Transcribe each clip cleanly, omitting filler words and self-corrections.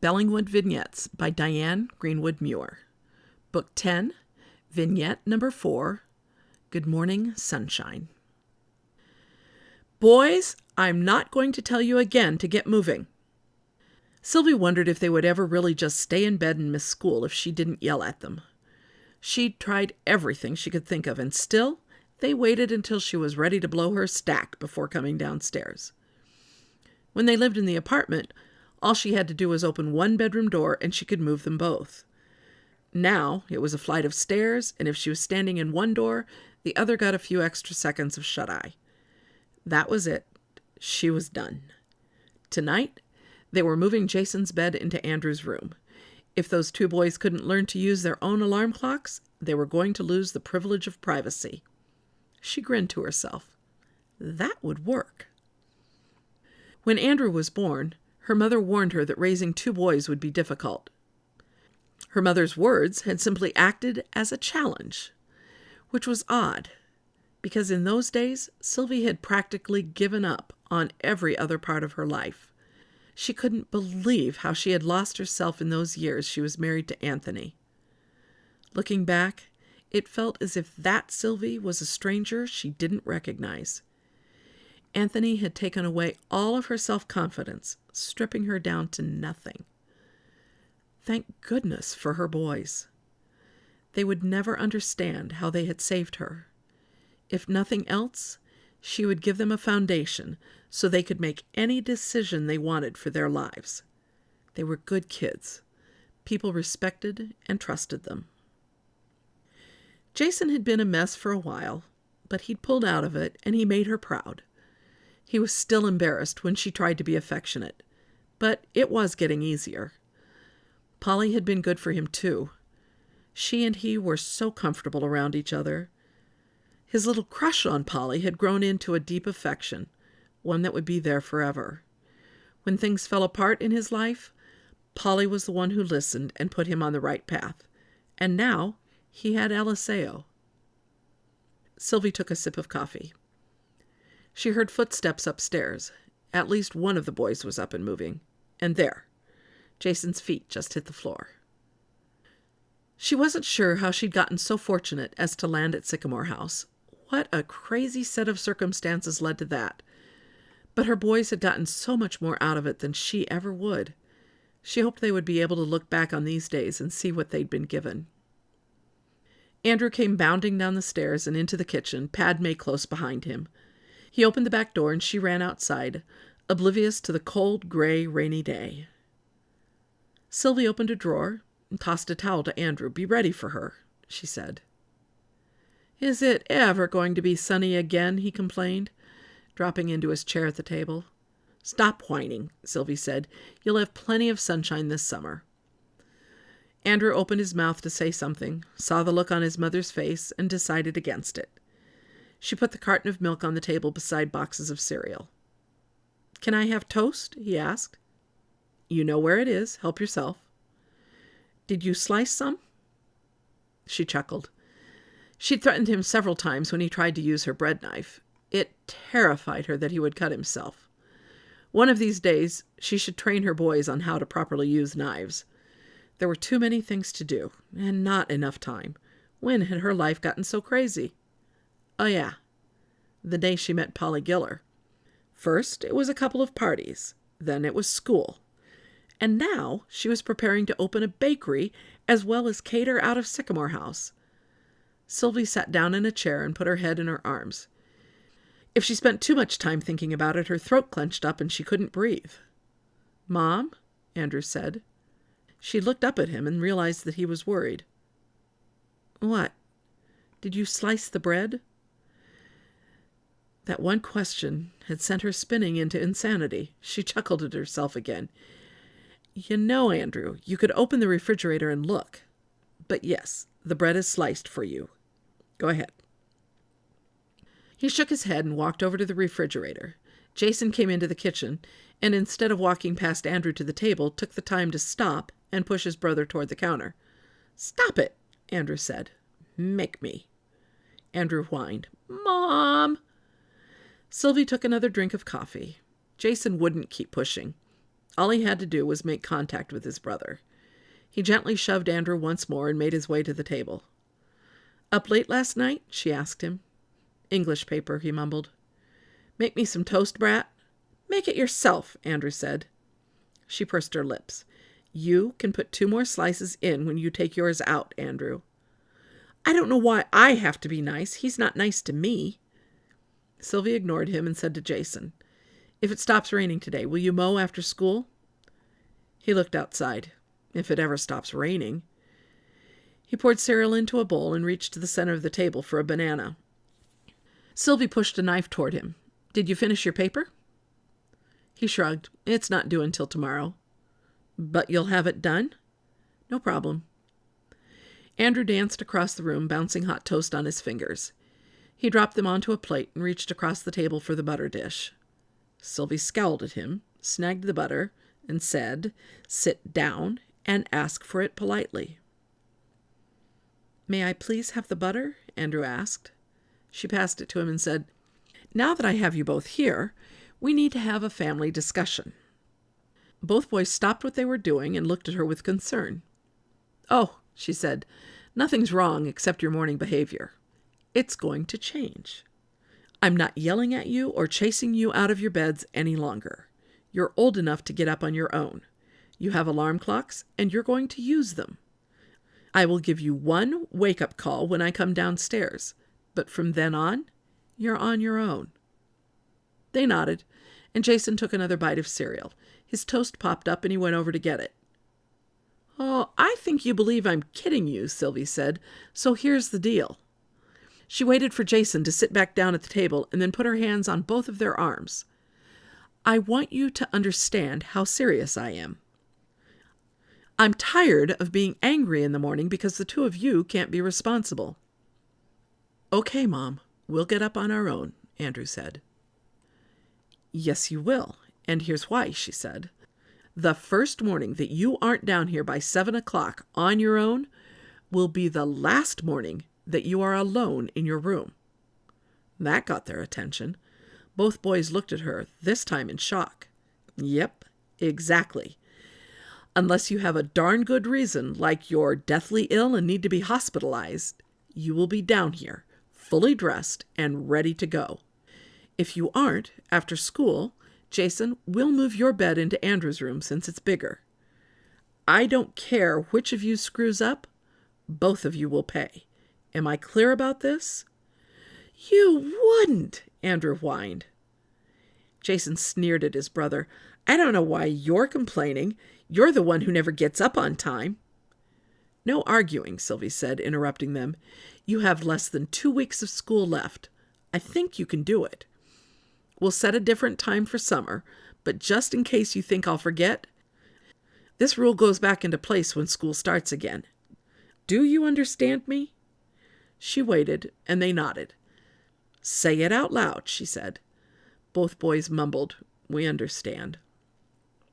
Bellingwood Vignettes by Diane Greenwood Muir. Book 10, Vignette number 4, Good Morning, Sunshine. Boys, I'm not going to tell you again to get moving. Sylvie wondered if they would ever really just stay in bed and miss school if she didn't yell at them. She'd tried everything she could think of, and still, they waited until she was ready to blow her stack before coming downstairs. When they lived in the apartment, all she had to do was open one bedroom door and she could move them both. Now, it was a flight of stairs, and if she was standing in one door, the other got a few extra seconds of shut-eye. That was it. She was done. Tonight, they were moving Jason's bed into Andrew's room. If those two boys couldn't learn to use their own alarm clocks, they were going to lose the privilege of privacy. She grinned to herself. That would work. When Andrew was born, her mother warned her that raising two boys would be difficult. Her mother's words had simply acted as a challenge, which was odd, because in those days, Sylvie had practically given up on every other part of her life. She couldn't believe how she had lost herself in those years she was married to Anthony. Looking back, it felt as if that Sylvie was a stranger she didn't recognize. Anthony had taken away all of her self-confidence, stripping her down to nothing. Thank goodness for her boys. They would never understand how they had saved her. If nothing else, she would give them a foundation so they could make any decision they wanted for their lives. They were good kids. People respected and trusted them. Jason had been a mess for a while, but he'd pulled out of it and he made her proud. He was still embarrassed when she tried to be affectionate, but it was getting easier. Polly had been good for him too. She and he were so comfortable around each other. His little crush on Polly had grown into a deep affection, one that would be there forever. When things fell apart in his life, Polly was the one who listened and put him on the right path. And now he had Eliseo. Sylvie took a sip of coffee. She heard footsteps upstairs. At least one of the boys was up and moving. And there, Jason's feet just hit the floor. She wasn't sure how she'd gotten so fortunate as to land at Sycamore House. What a crazy set of circumstances led to that. But her boys had gotten so much more out of it than she ever would. She hoped they would be able to look back on these days and see what they'd been given. Andrew came bounding down the stairs and into the kitchen, Padme close behind him. He opened the back door and she ran outside, oblivious to the cold, gray, rainy day. Sylvie opened a drawer and tossed a towel to Andrew. "Be ready for her," she said. "Is it ever going to be sunny again?" he complained, dropping into his chair at the table. "Stop whining," Sylvie said. "You'll have plenty of sunshine this summer." Andrew opened his mouth to say something, saw the look on his mother's face, and decided against it. She put the carton of milk on the table beside boxes of cereal. "Can I have toast?" he asked. "You know where it is. Help yourself." "Did you slice some?" She chuckled. She'd threatened him several times when he tried to use her bread knife. It terrified her that he would cut himself. One of these days, she should train her boys on how to properly use knives. There were too many things to do, and not enough time. When had her life gotten so crazy? Oh yeah, the day she met Polly Giller. First, it was a couple of parties. Then it was school. And now she was preparing to open a bakery as well as cater out of Sycamore House. Sylvie sat down in a chair and put her head in her arms. If she spent too much time thinking about it, her throat clenched up and she couldn't breathe. "Mom?" Andrew said. She looked up at him and realized that he was worried. "What? Did you slice the bread?" That one question had sent her spinning into insanity. She chuckled at herself again. "You know, Andrew, you could open the refrigerator and look. But yes, the bread is sliced for you. Go ahead." He shook his head and walked over to the refrigerator. Jason came into the kitchen, and instead of walking past Andrew to the table, took the time to stop and push his brother toward the counter. "Stop it," Andrew said. "Make me." Andrew whined. "Mom!" Sylvie took another drink of coffee. Jason wouldn't keep pushing. All he had to do was make contact with his brother. He gently shoved Andrew once more and made his way to the table. "Up late last night?" she asked him. "English paper," he mumbled. "Make me some toast, brat?" "Make it yourself," Andrew said. She pursed her lips. "You can put 2 more slices in when you take yours out, Andrew." "I don't know why I have to be nice. He's not nice to me." Sylvie ignored him and said to Jason, "If it stops raining today, will you mow after school?" He looked outside. If it ever stops raining. He poured cereal into a bowl and reached to the center of the table for a banana. Sylvie pushed a knife toward him. "Did you finish your paper?" He shrugged. "It's not due until tomorrow." "But you'll have it done?" "No problem." Andrew danced across the room, bouncing hot toast on his fingers. He dropped them onto a plate and reached across the table for the butter dish. Sylvie scowled at him, snagged the butter, and said, "Sit down and ask for it politely." "May I please have the butter?" Andrew asked. She passed it to him and said, "Now that I have you both here, we need to have a family discussion." Both boys stopped what they were doing and looked at her with concern. "Oh," she said, "nothing's wrong except your morning behavior. It's going to change. I'm not yelling at you or chasing you out of your beds any longer. You're old enough to get up on your own. You have alarm clocks, and you're going to use them. I will give you 1 wake-up call when I come downstairs, but from then on, you're on your own." They nodded, and Jason took another bite of cereal. His toast popped up, and he went over to get it. "Oh, I think you believe I'm kidding you," Sylvie said, "so here's the deal." She waited for Jason to sit back down at the table and then put her hands on both of their arms. "I want you to understand how serious I am. I'm tired of being angry in the morning because the 2 of you can't be responsible." "Okay, Mom, we'll get up on our own," Andrew said. "Yes, you will, and here's why," she said. "The first morning that you aren't down here by 7 o'clock on your own will be the last morning that you are alone in your room." That got their attention. Both boys looked at her, this time in shock. "Yep, exactly. Unless you have a darn good reason, like you're deathly ill and need to be hospitalized, you will be down here, fully dressed and ready to go. If you aren't, after school, Jason, we'll move your bed into Andrew's room since it's bigger. I don't care which of you screws up, both of you will pay. Am I clear about this?" "You wouldn't," Andrew whined. Jason sneered at his brother. "I don't know why you're complaining. You're the one who never gets up on time." "No arguing," Sylvie said, interrupting them. "You have less than 2 weeks of school left. I think you can do it. We'll set a different time for summer, but just in case you think I'll forget, this rule goes back into place when school starts again. Do you understand me?" She waited, and they nodded. "Say it out loud," she said. Both boys mumbled, "We understand."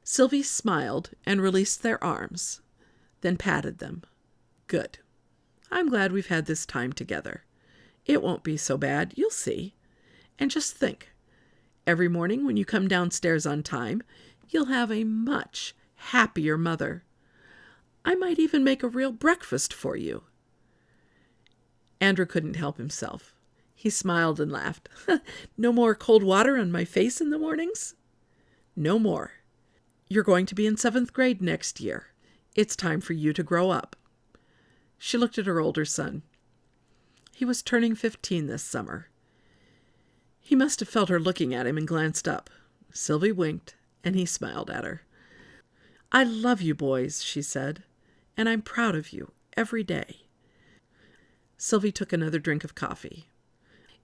Sylvie smiled and released their arms, then patted them. "Good. I'm glad we've had this time together. It won't be so bad, you'll see. And just think, every morning when you come downstairs on time, you'll have a much happier mother. I might even make a real breakfast for you." Andrew couldn't help himself. He smiled and laughed. "No more cold water on my face in the mornings?" "No more. You're going to be in 7th grade next year. It's time for you to grow up." She looked at her older son. He was turning 15 this summer. He must have felt her looking at him and glanced up. Sylvie winked, and he smiled at her. "I love you boys," she said, "and I'm proud of you every day." Sylvie took another drink of coffee.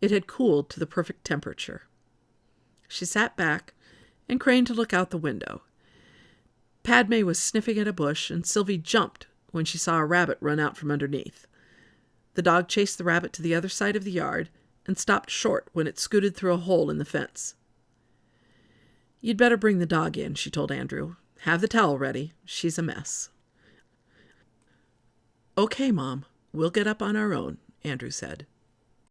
It had cooled to the perfect temperature. She sat back and craned to look out the window. Padme was sniffing at a bush, and Sylvie jumped when she saw a rabbit run out from underneath. The dog chased the rabbit to the other side of the yard and stopped short when it scooted through a hole in the fence. "You'd better bring the dog in," she told Andrew. "Have the towel ready. She's a mess." "Okay, Mom. We'll get up on our own," Andrew said.